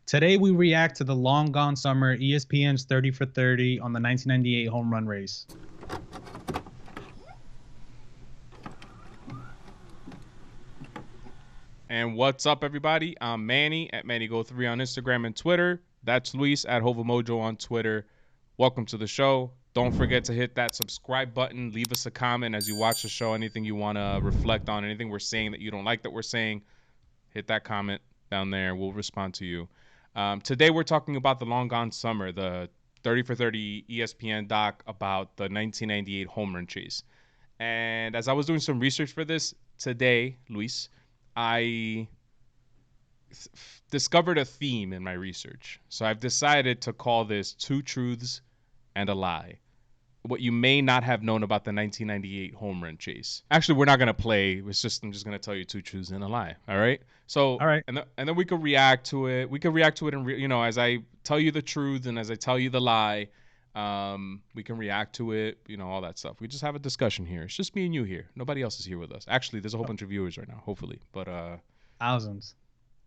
Today we react to the long gone summer ESPN's 30 for 30 on the 1998 home run race. And what's up, everybody? I'm Manny at MannyGo3 on Instagram and Twitter. That's Luis at HovaMojo on Twitter. Welcome to the show. Don't forget to hit that subscribe button. Leave us a comment as you watch the show. Anything you want to reflect on, anything we're saying that you don't like that we're saying, hit that comment down there. We'll respond to you. Today we're talking about the long gone summer, the 30 for 30 ESPN doc about the 1998 home run chase. And as I was doing some research for this today, Luis, I discovered a theme in my research. So I've decided to call this Two Truths and a Lie. What you may not have known about the 1998 home run chase. Actually, we're not going to play. I'm just going to tell you two truths and a lie. All right? So, all right. And then we could react to it. We could react to it and, as I tell you the truth and as I tell you the lie, we can react to it, all that stuff. We just have a discussion here. It's just me and you here. Nobody else is here with us. Actually, there's a whole bunch of viewers right now, hopefully. But thousands.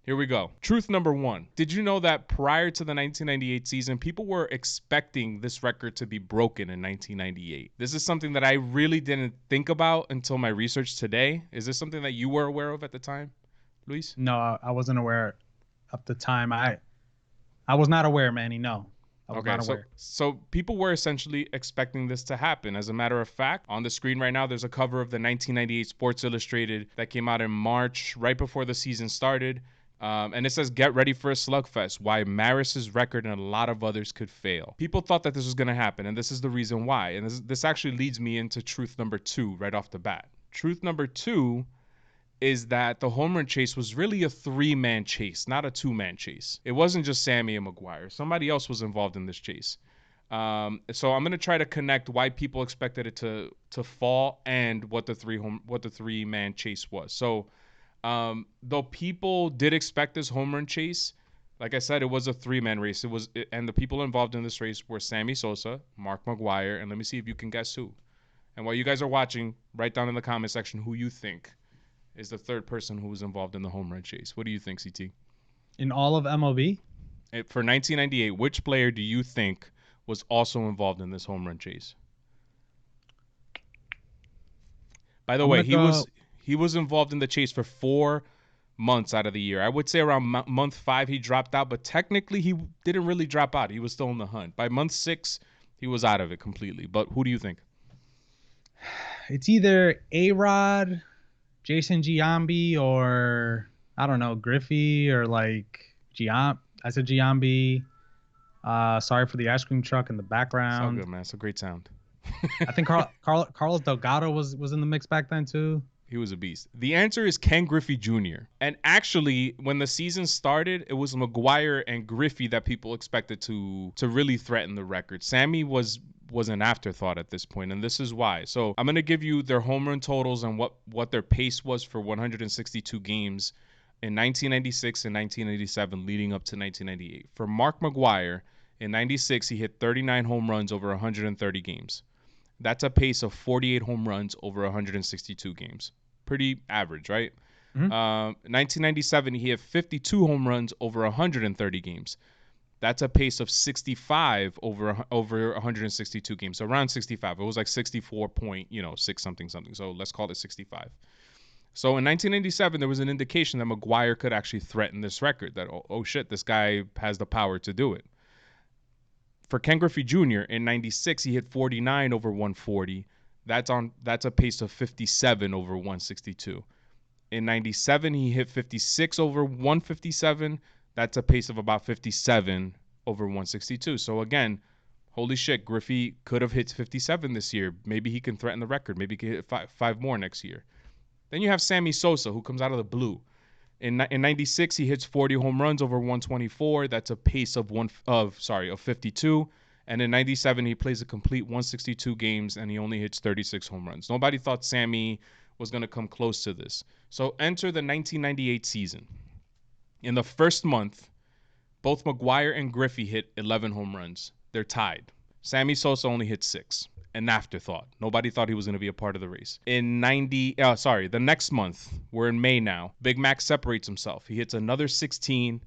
Here we go. Truth number one. Did you know that prior to the 1998 season, people were expecting this record to be broken in 1998? This is something that I really didn't think about until my research today. Is this something that you were aware of at the time, Luis? No, I wasn't aware at the time. I was not aware, Manny. No. Okay, so people were essentially expecting this to happen. As a matter of fact, on the screen right now, there's a cover of the 1998 Sports Illustrated that came out in March, right before the season started. And it says, "Get ready for a slugfest, why Maris's record and a lot of others could fail." People thought that this was going to happen, and this is the reason why. And this actually leads me into truth number two right off the bat. Truth number two is that the home run chase was really a three-man chase, not a two-man chase. It wasn't just Sammy and McGwire. Somebody else was involved in this chase. So I'm going to try to connect why people expected it to fall and what the three-man chase was. So though people did expect this home run chase, like I said, it was a three-man race. And the people involved in this race were Sammy Sosa, Mark McGwire, and let me see if you can guess who. And while you guys are watching, write down in the comment section who you think is the third person who was involved in the home run chase. What do you think, CT? In all of MLB? For 1998, which player do you think was also involved in this home run chase? By the way, he was involved in the chase for 4 months out of the year. I would say around month 5 he dropped out, but technically he didn't really drop out. He was still in the hunt. By month 6, he was out of it completely. But who do you think? It's either A-Rod, Jason Giambi, or I don't know, Griffey, or like I said Giambi. Sorry for the ice cream truck in the background. So good, man. It's a great sound. I think Carlos Delgado was in the mix back then too. He was a beast. The answer is Ken Griffey Jr. And actually, when the season started, it was McGwire and Griffey that people expected to really threaten the record. Sammy was an afterthought at this point, and this is why. So I'm going to give you their home run totals and what their pace was for 162 games in 1996 and 1987 leading up to 1998. For Mark McGwire, in 96, he hit 39 home runs over 130 games. That's a pace of 48 home runs over 162 games. Pretty average, right? Mm-hmm. 1997, he hit 52 home runs over 130 games. That's a pace of 65 over 162 games. So around 65. It was like 64.6 something. So let's call it 65. So in 1997, there was an indication that McGwire could actually threaten this record. That, oh shit, this guy has the power to do it. For Ken Griffey Jr., in 96, he hit 49 over 140. That's a pace of 57 over 162. In 97, he hit 56 over 157. That's a pace of about 57 over 162. So again, holy shit, Griffey could have hit 57 this year. Maybe he can threaten the record. Maybe he can hit five more next year. Then you have Sammy Sosa, who comes out of the blue. In 96, he hits 40 home runs over 124. That's a pace of 52. And in 97, he plays a complete 162 games, and he only hits 36 home runs. Nobody thought Sammy was going to come close to this. So enter the 1998 season. In the first month, both McGwire and Griffey hit 11 home runs. They're tied. Sammy Sosa only hit 6. An afterthought. Nobody thought he was going to be a part of the race. The next month, we're in May now, Big Mac separates himself. He hits another 16.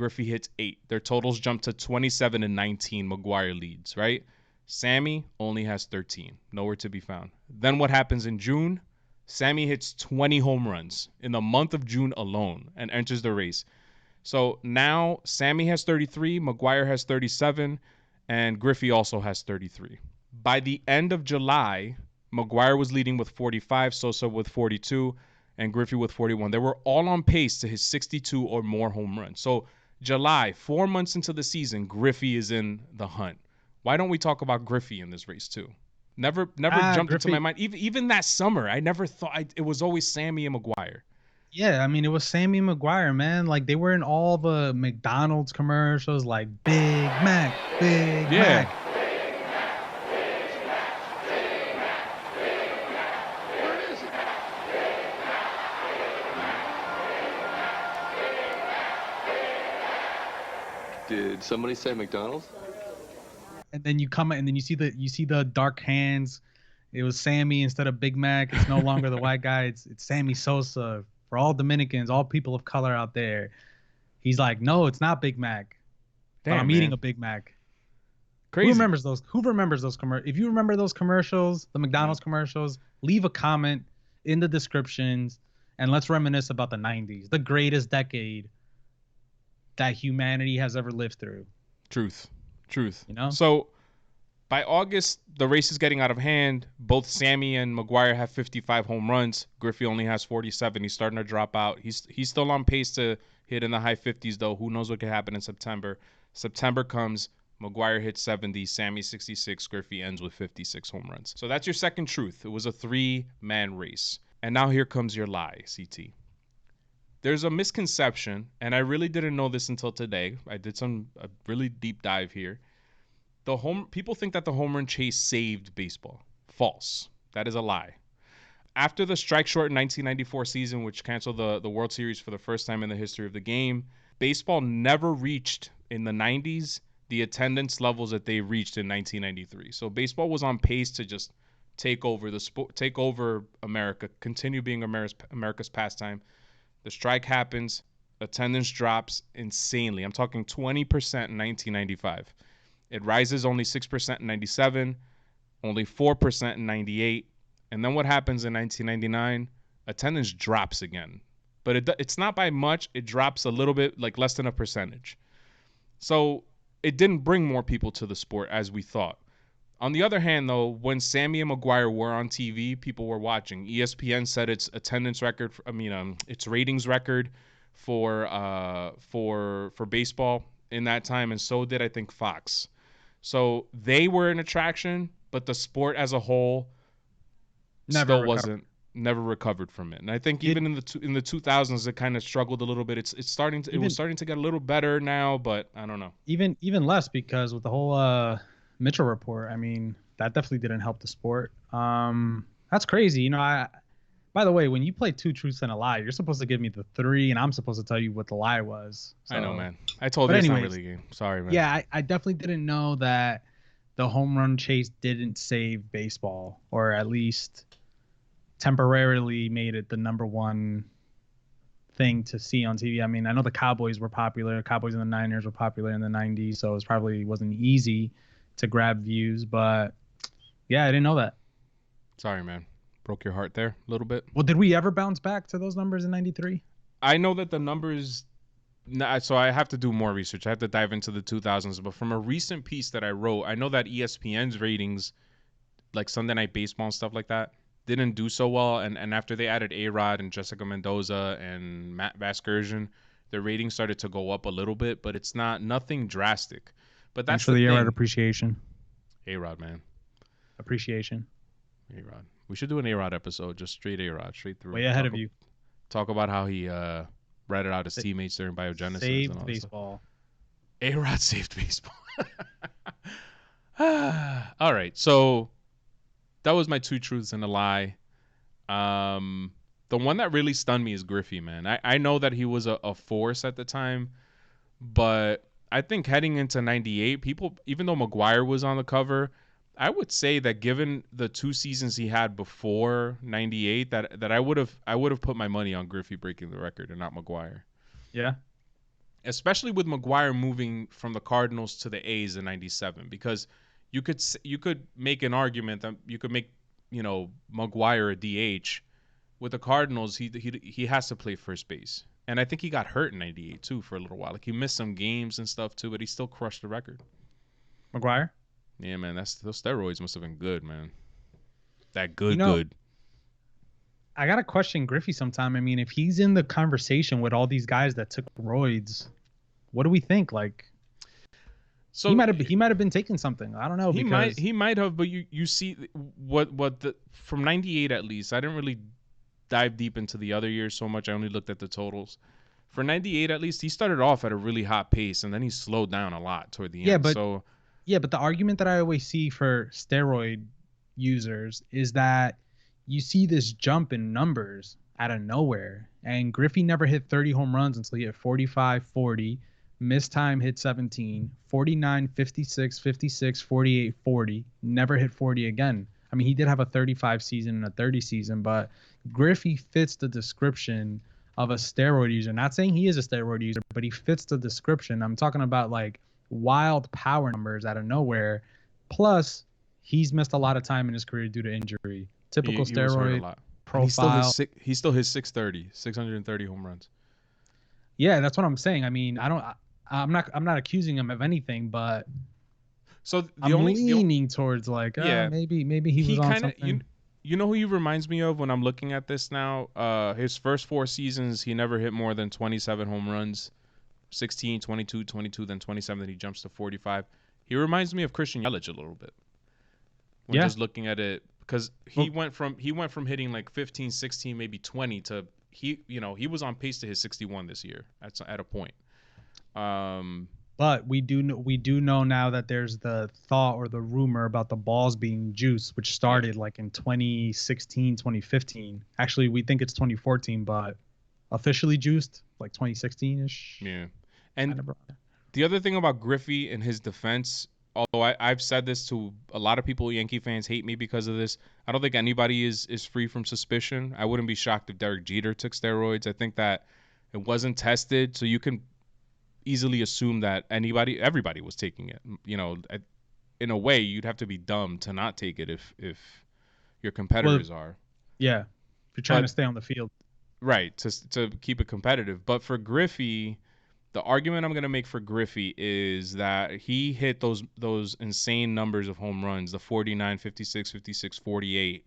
Griffey hits 8. Their totals jump to 27 and 19. McGwire leads, right? Sammy only has 13. Nowhere to be found. Then what happens in June? Sammy hits 20 home runs in the month of June alone and enters the race. So now Sammy has 33, McGwire has 37, and Griffey also has 33. By the end of July, McGwire was leading with 45, Sosa with 42, and Griffey with 41. They were all on pace to hit 62 or more home runs. So July, 4 months into the season, Griffey is in the hunt. Why don't we talk about Griffey in this race too? Never jumped into my mind. Even that summer, I never thought it was always Sammy and McGwire. Yeah, I mean, it was Sammy McGwire, man. Like, they were in all the McDonald's commercials, like Big Mac, Big Mac. Did somebody say McDonald's? And then you come and then you see the dark hands. It was Sammy instead of Big Mac. It's no longer the white guy. It's Sammy Sosa. For all Dominicans, all people of color out there, he's like, no, it's not Big Mac. Damn, but I'm eating a Big Mac. Crazy. Who remembers those? Commercials? If you remember those commercials, the McDonald's commercials, leave a comment in the descriptions, and let's reminisce about the '90s, the greatest decade that humanity has ever lived through. Truth. You know. So by August, the race is getting out of hand. Both Sammy and McGwire have 55 home runs. Griffey only has 47. He's starting to drop out. He's still on pace to hit in the high 50s, though. Who knows what could happen in September? September comes. McGwire hits 70. Sammy 66. Griffey ends with 56 home runs. So that's your second truth. It was a 3-man race. And now here comes your lie, CT. There's a misconception, and I really didn't know this until today. I did a really deep dive here. People think that the home run chase saved baseball. False. That is a lie. After the strike-short 1994 season, which canceled the World Series for the first time in the history of the game, baseball never reached in the 90s the attendance levels that they reached in 1993. So baseball was on pace to just take over the sport, take over America, continue being America's pastime. The strike happens, attendance drops insanely. I'm talking 20% in 1995. It rises only 6% in 97, only 4% in 98. And then what happens in 1999? Attendance drops again. But it's not by much. It drops a little bit, like less than a percentage. So it didn't bring more people to the sport as we thought. On the other hand, though, when Sammy and McGwire were on TV, people were watching. ESPN set its attendance record, its ratings record for baseball in that time, and so did, I think, Fox. So they were an attraction, but the sport as a whole never recovered from it. And I think even in the 2000s, it kind of struggled a little bit. It was starting to get a little better now, but I don't know. Even less, because with the whole Mitchell report, I mean, that definitely didn't help the sport. That's crazy. By the way, when you play two truths and a lie, you're supposed to give me the 3, and I'm supposed to tell you what the lie was. So, I know, man. I told you it's not really a game. Sorry, man. Yeah, I definitely didn't know that the home run chase didn't save baseball, or at least temporarily made it the number one thing to see on TV. I mean, I know the Cowboys were popular. Cowboys and the Niners were popular in the 90s, so it probably wasn't easy to grab views. But, yeah, I didn't know that. Sorry, man. Broke your heart there a little bit. Well, did we ever bounce back to those numbers in 93? I know that the numbers, so I have to do more research. I have to dive into the 2000s. But from a recent piece that I wrote, I know that ESPN's ratings, like Sunday Night Baseball and stuff like that, didn't do so well. And after they added A-Rod and Jessica Mendoza and Matt Vasgersian, their ratings started to go up a little bit. But it's nothing drastic. But that's the A-Rod appreciation. A-Rod, man. Appreciation. A-Rod. We should do an A-Rod episode, just straight A-Rod, straight through. Way ahead of you. Talk about how he ratted out his teammates during biogenesis. Saved baseball. A-Rod saved baseball. All right, so that was my 2 truths and a lie. The one that really stunned me is Griffey, man. I know that he was a force at the time, but I think heading into 98, people, even though McGwire was on the cover, I would say that given the 2 seasons he had before 98, that I would have put my money on Griffey breaking the record and not McGwire. Yeah. especially with McGwire moving from the Cardinals to the A's in '97, because you could make an argument that you could make McGwire a DH. With the Cardinals, he has to play first base, and I think he got hurt in '98 too for a little while. Like he missed some games and stuff too, but he still crushed the record. McGwire? Yeah, man, those steroids must have been good, man. That good, You know, good. I gotta question Griffey sometime. I mean, if he's in the conversation with all these guys that took roids, what do we think? Like, So he might have been taking something. I don't know. he might have, but you see what the from '98 at least. I didn't really dive deep into the other years so much. I only looked at the totals. For '98 at least, he started off at a really hot pace, and then he slowed down a lot toward the end. But the argument that I always see for steroid users is that you see this jump in numbers out of nowhere. And Griffey never hit 30 home runs until he hit 45, 40. Missed time hit 17, 49, 56, 56, 48, 40. Never hit 40 again. I mean, he did have a 35 season and a 30 season, but Griffey fits the description of a steroid user. Not saying he is a steroid user, but he fits the description. I'm talking about like wild power numbers out of nowhere. Plus, he's missed a lot of time in his career due to injury. Typical he was hurt a steroid lot. profile. He still hit 630 home runs. Yeah, that's what I'm saying. I mean, I'm not accusing him of anything, but so I'm leaning towards like, maybe he was on something. You know who he reminds me of when I'm looking at this now? His first 4 seasons, he never hit more than 27 home runs. 16, 22, 22, then 27, then he jumps to 45. He reminds me of Christian Yelich a little bit. When just looking at it, because he went from hitting like 15, 16, maybe 20 to he was on pace to hit 61 this year at a point. But we do know now that there's the thought or the rumor about the balls being juiced, which started like in 2016, 2015. Actually, we think it's 2014, but officially juiced like 2016-ish. Yeah. And the other thing about Griffey and his defense, although I've said this to a lot of people, Yankee fans hate me because of this. I don't think anybody is free from suspicion. I wouldn't be shocked if Derek Jeter took steroids. I think that it wasn't tested, so you can easily assume that everybody was taking it. In a way, you'd have to be dumb to not take it if your competitors are. Yeah, if you're trying to stay on the field. Right, to keep it competitive. But for Griffey, the argument I'm going to make for Griffey is that he hit those insane numbers of home runs, the 49, 56, 56, 48.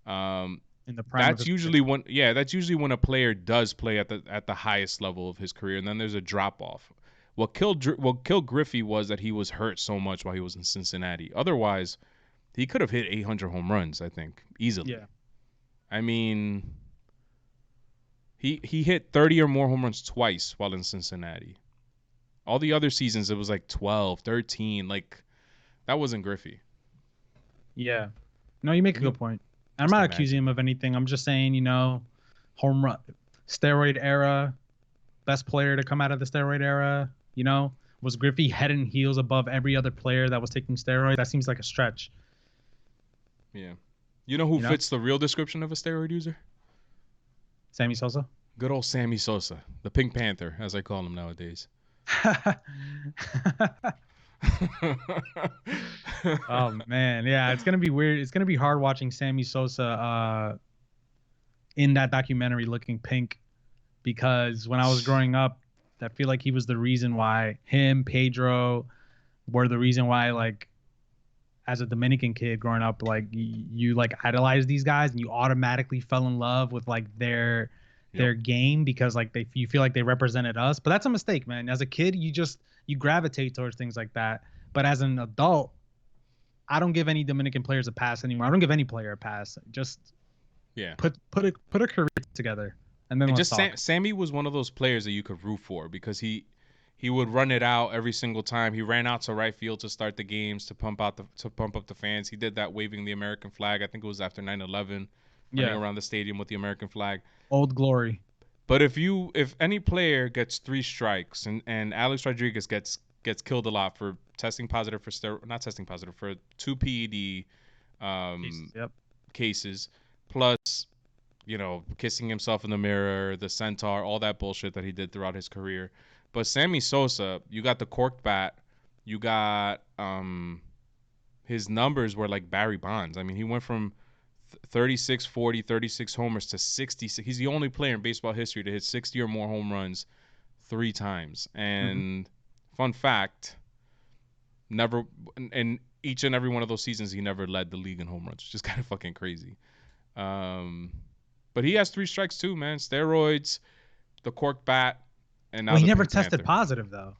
In the prime that's usually when a player does play at the highest level of his career, and then there's a drop off. What killed Griffey was that he was hurt so much while he was in Cincinnati. Otherwise, he could have hit 800 home runs, I think, easily. Yeah. I mean, he hit 30 or more home runs twice while in Cincinnati. All the other seasons, it was like 12, 13. Like, that wasn't Griffey. Yeah. No, you make a good point. I'm not accusing him of anything. I'm just saying, home run, steroid era, best player to come out of the steroid era, was Griffey head and heels above every other player that was taking steroids? That seems like a stretch. Yeah. You know who fits the real description of a steroid user? Sammy Sosa? Good old Sammy Sosa, the Pink Panther, as I call him nowadays. Oh man, yeah, it's gonna be weird. It's gonna be hard watching Sammy Sosa in that documentary looking pink, because when I was growing up, I feel like he was the reason why Pedro were the reason why, like, as a Dominican kid growing up, like you like idolize these guys and you automatically fell in love with like their game, because like you feel like they represented us. But that's a mistake, man. As a kid, you gravitate towards things like that. But as an adult, I don't give any Dominican players a pass anymore. I don't give any player a pass. Just put a career together, and then let's talk. Sammy was one of those players that you could root for, because he would run it out every single time. He ran out to right field to start the games, to pump up the fans. He did that waving the American flag. I think it was after 9/11, running around the stadium with the American flag. Old glory. But if any player gets 3 strikes, and Alex Rodriguez gets killed a lot for testing positive for for 2 PED cases, plus kissing himself in the mirror, the centaur, all that bullshit that he did throughout his career. But Sammy Sosa, you got the corked bat. You got his numbers were like Barry Bonds. I mean, he went from 36, 40, 36 homers to 60. He's the only player in baseball history to hit 60 or more home runs 3 times. And fun fact, never in each and every one of those seasons he never led the league in home runs, which is kind of fucking crazy. But he has 3 strikes too, man. Steroids, the cork bat, and now Well, he the never Pink tested Panther. positive though.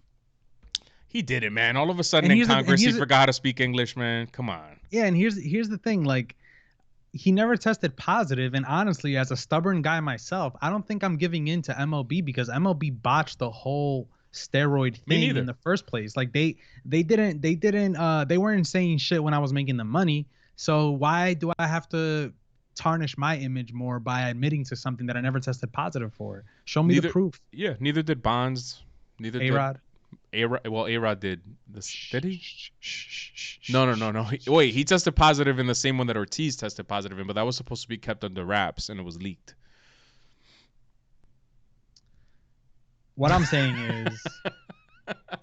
He did it, man. All of a sudden And in Congress, he here's forgot how to speak English, man. Come on. Yeah, and here's the thing, like he never tested positive, and honestly, as a stubborn guy myself, I don't think I'm giving in to MLB because MLB botched the whole steroid thing in the first place. Like they weren't saying shit when I was making the money. So why do I have to tarnish my image more by admitting to something that I never tested positive for? Show me the proof. Yeah, neither did Bonds. Neither A-Rod. Well, A-Rod did this. Did he? No. Wait, he tested positive in the same one that Ortiz tested positive in, but that was supposed to be kept under wraps, and it was leaked. What I'm saying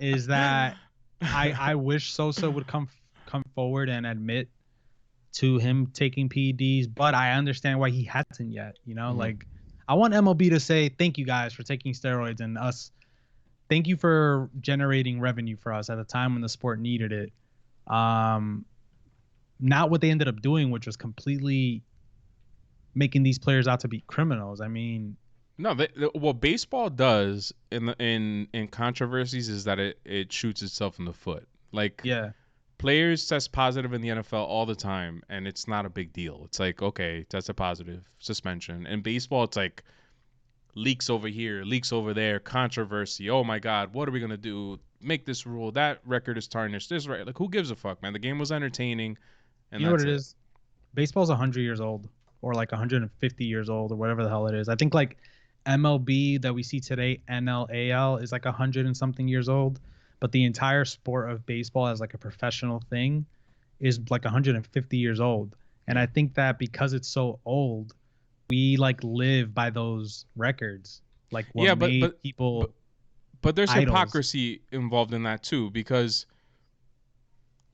is that I wish Sosa would come forward and admit to him taking PEDs, but I understand why he hasn't yet. You know, like I want MLB to say thank you guys for taking steroids and us. Thank you for generating revenue for us at a time when the sport needed it. Not what they ended up doing, which was completely making these players out to be criminals. I mean, no, what baseball does in controversies is that it shoots itself in the foot. Like, yeah, players test positive in the NFL all the time, and it's not a big deal. It's like, okay, tested positive, suspension. In baseball, it's like leaks over here, leaks over there, controversy. Oh my God, what are we gonna do? Make this rule. That record is tarnished. This right. Like, who gives a fuck, man? The game was entertaining. And you know what it is? Baseball's 100 years old, or like 150 years old, or whatever the hell it is. I think like MLB that we see today, NLAL, is like 100 and something years old. But the entire sport of baseball as like a professional thing is like 150 years old. And I think that because it's so old, we like live by those records. Like what made people. But there's idols. Hypocrisy involved in that too, because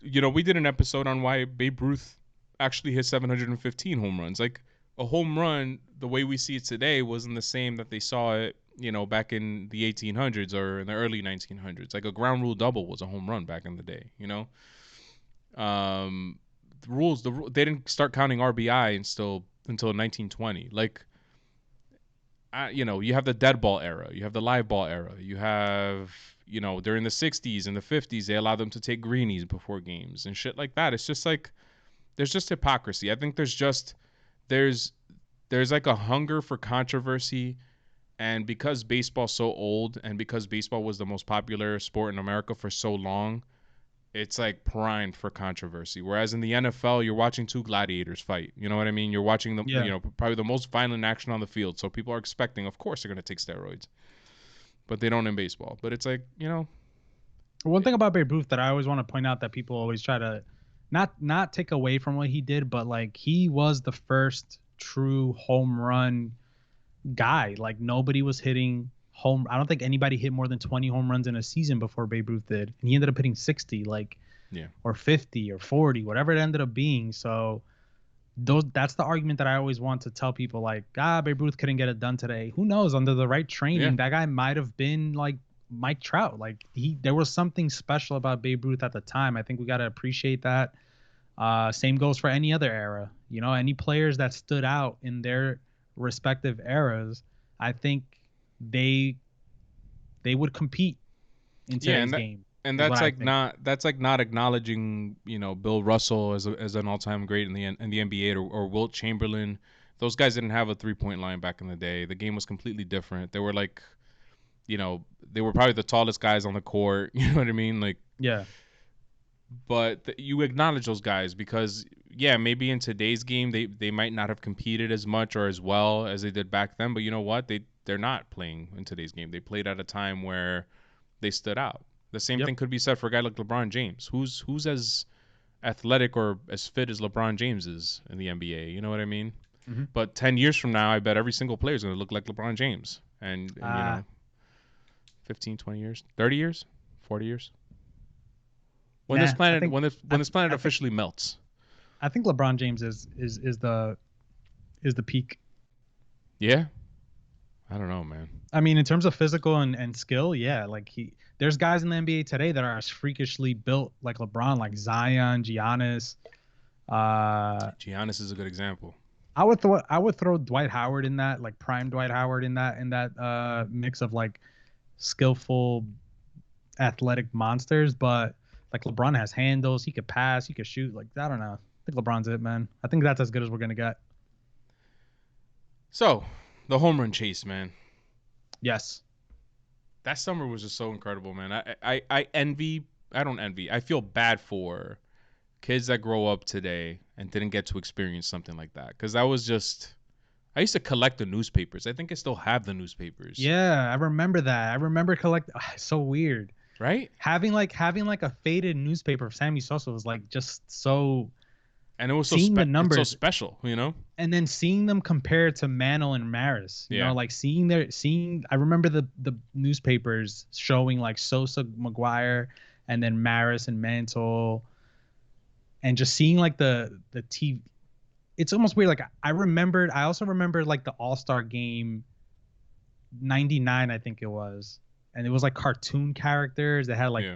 we did an episode on why Babe Ruth actually hit 715 home runs. Like, a home run, the way we see it today, wasn't the same that they saw it, back in the 1800s or in the early 1900s. Like, a ground rule double was a home run back in the day. The rules, they didn't start counting RBI until 1920. Like, you have the dead ball era, you have the live ball era, you have, during the 60s and the 50s, they allowed them to take greenies before games and shit like that. It's just like, there's just hypocrisy. I think there's like a hunger for controversy, and because baseball's so old and because baseball was the most popular sport in America for so long, it's like primed for controversy. Whereas in the NFL, you're watching 2 gladiators fight. You know what I mean? You're watching probably the most violent action on the field. So people are expecting, of course, they're going to take steroids. But they don't in baseball. But it's like, One thing about Babe Ruth that I always want to point out that people always try to not take away from what he did, but like he was the first true home run guy. Like nobody was hitting home. I don't think anybody hit more than 20 home runs in a season before Babe Ruth did, and he ended up hitting 60, or 50 or 40, whatever it ended up being. So that's the argument that I always want to tell people, like, Babe Ruth couldn't get it done today. Who knows? Under the right training, that guy might have been like Mike Trout. Like there was something special about Babe Ruth at the time. I think we got to appreciate that. Same goes for any other era. Any players that stood out in their respective eras, I think they would compete in today's game. And that's like not acknowledging, Bill Russell as an all-time great in the NBA or Wilt Chamberlain. Those guys didn't have a 3-point line back in the day. The game was completely different. They were like, they were probably the tallest guys on the court. You know what I mean? Like, yeah. But you acknowledge those guys because, maybe in today's game they might not have competed as much or as well as they did back then. But you know what? They're not playing in today's game. They played at a time where they stood out. The same thing could be said for a guy like LeBron James. Who's as athletic or as fit as LeBron James is in the NBA? You know what I mean? Mm-hmm. But 10 years from now, I bet every single player is going to look like LeBron James. And 15, 20 years, 30 years, 40 years. When Nah, this planet I when this planet think officially melts. I think LeBron James is the peak. Yeah. I don't know, man. I mean, in terms of physical and skill, yeah, like there's guys in the NBA today that are as freakishly built like LeBron, like Zion, Giannis. Giannis is a good example. I would throw Dwight Howard in that, like prime Dwight Howard in that mix of like skillful athletic monsters, but like LeBron has handles, he could pass, he could shoot. Like I don't know. I think LeBron's it, man. I think that's as good as we're gonna get. So, the home run chase, man. Yes. That summer was just so incredible, man. I envy. I don't envy. I feel bad for kids that grow up today and didn't get to experience something like that, because that was just. I used to collect the newspapers. I think I still have the newspapers. Yeah, I remember that. I remember so weird. Right? Having like a faded newspaper of Sammy Sosa was like just so. And it was seeing the numbers, it's so special, you know. And then seeing them compared to Mantle and Maris, you know, like seeing. I remember the newspapers showing like Sosa, McGwire, and then Maris and Mantle, and just seeing like the TV. It's almost weird. Like I also remembered like the All-Star game, '99, I think it was, and it was like cartoon characters that had like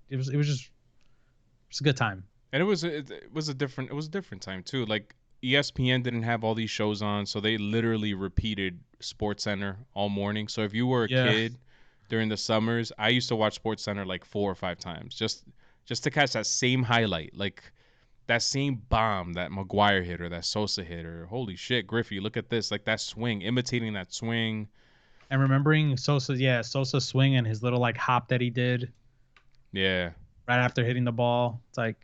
it was a good time. And it was a different time too. Like ESPN didn't have all these shows on, so they literally repeated SportsCenter all morning. So if you were a kid during the summers, I used to watch SportsCenter like 4 or 5 times just to catch that same highlight, like that same bomb that McGwire hit or that Sosa hit, or holy shit, Griffey, look at this, like that swing, imitating that swing. And remembering Sosa's swing and his little like hop that he did. Yeah. Right after hitting the ball. It's like,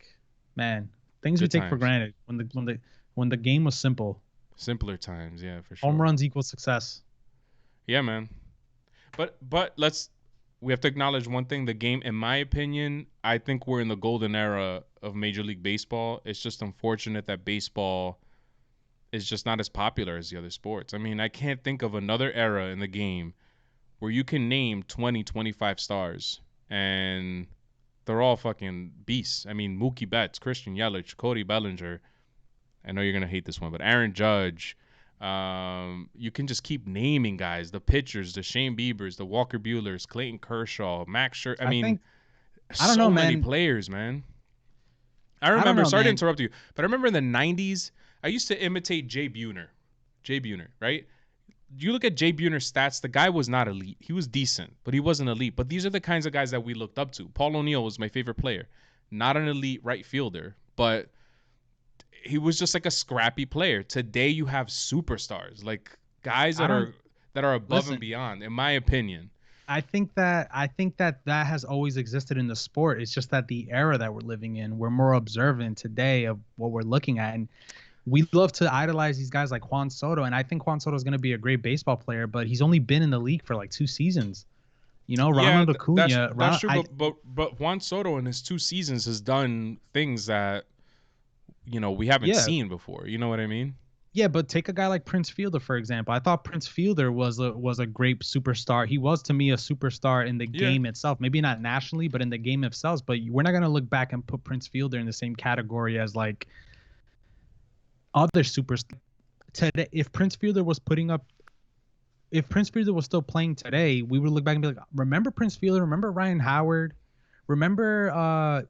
man, things we take for granted when the game was simple. Simpler times, yeah, for sure. Home runs equal success. Yeah, man. But we have to acknowledge one thing. The game, in my opinion, I think we're in the golden era of Major League Baseball. It's just unfortunate that baseball is just not as popular as the other sports. I mean, I can't think of another era in the game where you can name 20, 25 stars and they're all fucking beasts. I mean, Mookie Betts, Christian Yelich, Cody Bellinger. I know you're going to hate this one, but Aaron Judge. You can just keep naming guys, the pitchers, the Shane Biebers, the Walker Buehlers, Clayton Kershaw, Max Scherzer. I mean, I don't know, many man. players, man. I remember, sorry to interrupt you, but I remember in the 90s, I used to imitate Jay Buhner, right? You look at Jay Buhner's stats, the guy was not elite. He was decent, but he wasn't elite. But these are the kinds of guys that we looked up to. Paul O'Neill was my favorite player. Not an elite right fielder, but he was just like a scrappy player. Today you have superstars, like guys that are above and beyond, in my opinion. I think that has always existed in the sport. It's just that the era that we're living in, we're more observant today of what we're looking at. And we love to idolize these guys like Juan Soto, and I think Juan Soto is going to be a great baseball player, but he's only been in the league for like 2 seasons. You know, Ronald Acuna. That's true, but Juan Soto in his 2 seasons has done things that, you know, we haven't seen before. You know what I mean? Yeah, but take a guy like Prince Fielder, for example. I thought Prince Fielder was a great superstar. He was, to me, a superstar in the game itself. Maybe not nationally, but in the game itself. But we're not going to look back and put Prince Fielder in the same category as like other superstars. Today, if Prince Fielder was still playing today, we would look back and be like, remember Prince Fielder? Remember Ryan Howard? Remember I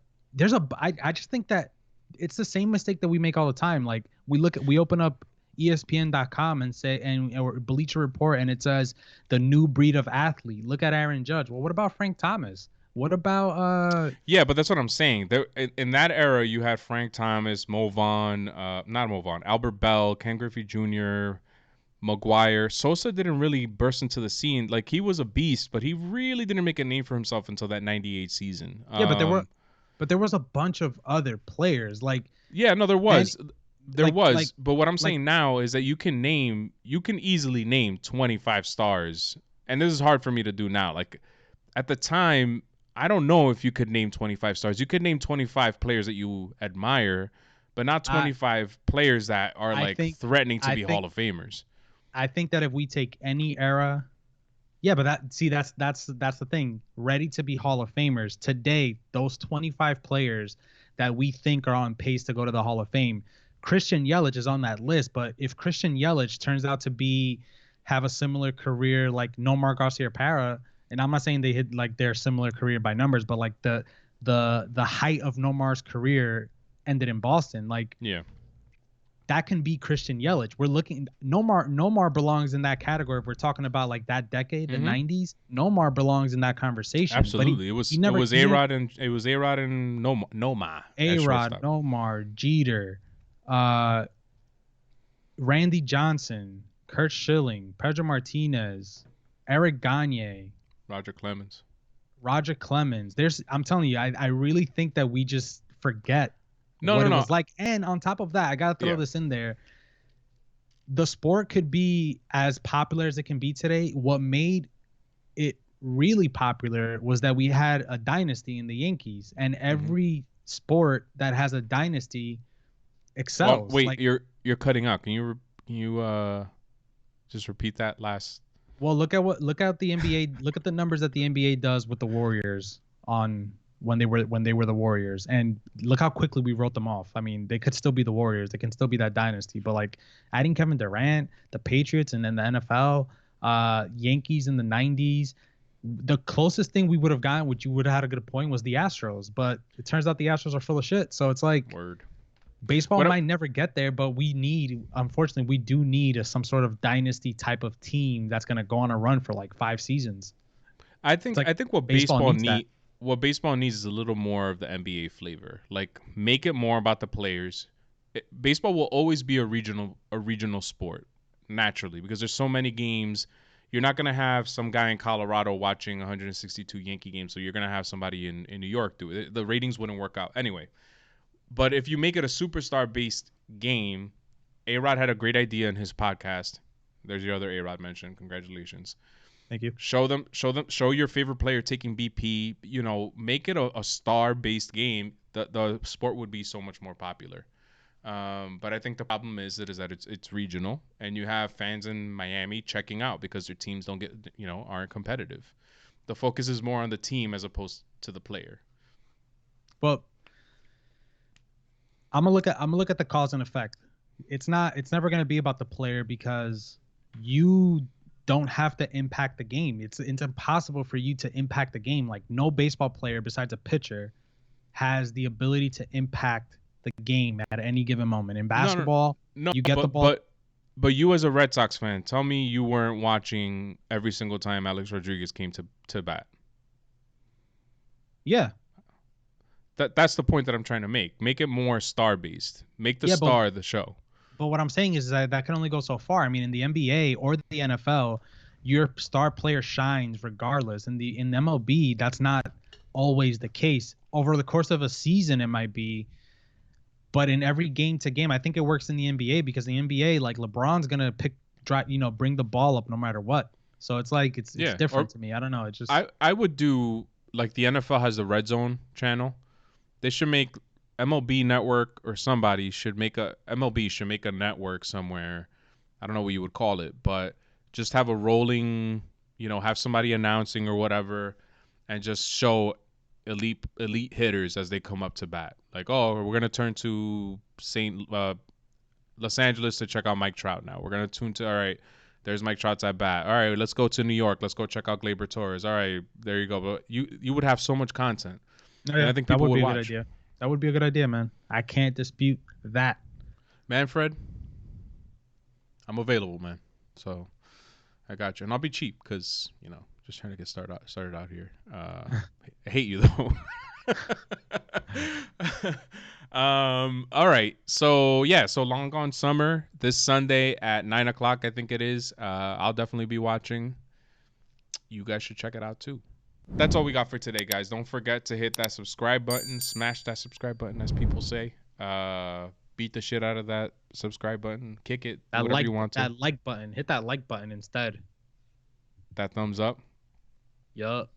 just think that it's the same mistake that we make all the time. Like we open up ESPN.com and say, or Bleacher Report, and it says the new breed of athlete. Look at Aaron Judge. Well, what about Frank Thomas? What about Yeah, but that's what I'm saying. There, in that era, you had Frank Thomas, Albert Bell, Ken Griffey Jr., McGwire. Sosa didn't really burst into the scene. Like, he was a beast, but he really didn't make a name for himself until that 98 season. Yeah, but there was a bunch of other players. Like, yeah, no, there was. But what I'm saying now is that you can easily name 25 stars. And this is hard for me to do now. Like, at the time, I don't know if you could name 25 stars. You could name 25 players that you admire, but not 25 players that are threatening to be Hall of Famers. I think that if we take any era Yeah, but that's the thing. Ready to be Hall of Famers today. Those 25 players that we think are on pace to go to the Hall of Fame. Christian Yelich is on that list, but if Christian Yelich turns out to have a similar career like Nomar Garciaparra, and I'm not saying they hit like their similar career by numbers, but like the height of Nomar's career ended in Boston. Like Yeah. that can be Christian Yelich. We're looking Nomar belongs in that category. If we're talking about like that decade, the 90s, Nomar belongs in that conversation. Absolutely. But it was A-Rod and Noma at A-Rod, shortstop. Nomar, Jeter, Randy Johnson, Kurt Schilling, Pedro Martinez, Eric Gagne, Roger Clemens. I'm telling you, I really think that we just forget what it was like. And on top of that, I gotta throw this in there. The sport could be as popular as it can be today. What made it really popular was that we had a dynasty in the Yankees, and every sport that has a dynasty excels. Oh, wait, you're cutting out. Can you just repeat that last? Well, look at the NBA. Look at the numbers that the NBA does with the Warriors on when they were the Warriors, and look how quickly we wrote them off. I mean, they could still be the Warriors. They can still be that dynasty. But like adding Kevin Durant, the Patriots, and then the NFL, Yankees in the 90s. The closest thing we would have gotten, which you would have had a good point, was the Astros. But it turns out the Astros are full of shit. So it's like baseball might never get there, but unfortunately, we do need some sort of dynasty type of team that's going to go on a run for like 5 seasons. I think what baseball needs is a little more of the NBA flavor. Like make it more about the players. Baseball will always be a regional sport naturally because there's so many games. You're not going to have some guy in Colorado watching 162 Yankee games, so you're going to have somebody in New York do it. The ratings wouldn't work out anyway. But if you make it a superstar-based game, A-Rod had a great idea in his podcast. There's your other A-Rod mention. Congratulations. Thank you. Show your favorite player taking BP. You know, make it a star-based game. The sport would be so much more popular. But I think the problem is that it's regional, and you have fans in Miami checking out because their teams aren't competitive. The focus is more on the team as opposed to the player. Well, I'm gonna look at the cause and effect. It's never gonna be about the player because you don't have to impact the game. It's impossible for you to impact the game. Like no baseball player besides a pitcher has the ability to impact the game at any given moment. In basketball, you get the ball. But you as a Red Sox fan, tell me you weren't watching every single time Alex Rodriguez came to bat. Yeah. That's the point that I'm trying to make. Make it more star-based. Make the star the show. But what I'm saying is that can only go so far. I mean, in the NBA or the NFL, your star player shines regardless. In MLB, that's not always the case. Over the course of a season, it might be. But in every game to game, I think it works in the NBA because the NBA, like LeBron's gonna bring the ball up no matter what. So it's like it's different to me. I don't know. It's just I would do like the NFL has the Red Zone channel. They should make MLB Network or MLB should make a network somewhere. I don't know what you would call it, but just have a rolling, have somebody announcing or whatever, and just show elite hitters as they come up to bat. Like, oh, we're gonna turn to Los Angeles to check out Mike Trout now. We're gonna tune to all right. There's Mike Trout's at bat. All right, let's go to New York. Let's go check out Gleyber Torres. All right, there you go. But you would have so much content. And I think people would watch. That would be a good idea. That would be a good idea, man. I can't dispute that. Manfred, I'm available, man. So I got you, and I'll be cheap because just trying to get started out here. I hate you though. All right. So Long Gone Summer this Sunday at 9:00, I think it is. I'll definitely be watching. You guys should check it out too. That's all we got for today, guys. Don't forget to hit that subscribe button. Smash that subscribe button, as people say. Beat the shit out of that subscribe button. Kick it. Whatever you want to. That like button. Hit that like button instead. That thumbs up. Yup.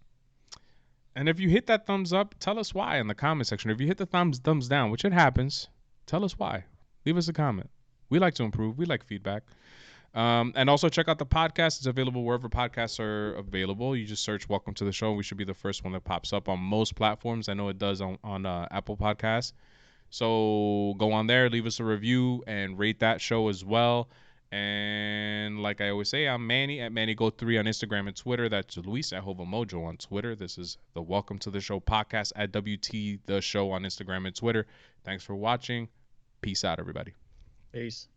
And if you hit that thumbs up, tell us why in the comment section. If you hit the thumbs down, which it happens, tell us why. Leave us a comment. We like to improve. We like feedback. And also check out the podcast. It's available wherever podcasts are available. You just search Welcome to the Show. We should be the first one that pops up on most platforms. I know it does on Apple Podcasts. So go on there, leave us a review, and rate that show as well. And like I always say, I'm Manny at MannyGo3 on Instagram and Twitter. That's Luis at HovaMojo on Twitter. This is the Welcome to the Show podcast at WT The Show on Instagram and Twitter. Thanks for watching. Peace out, everybody. Peace.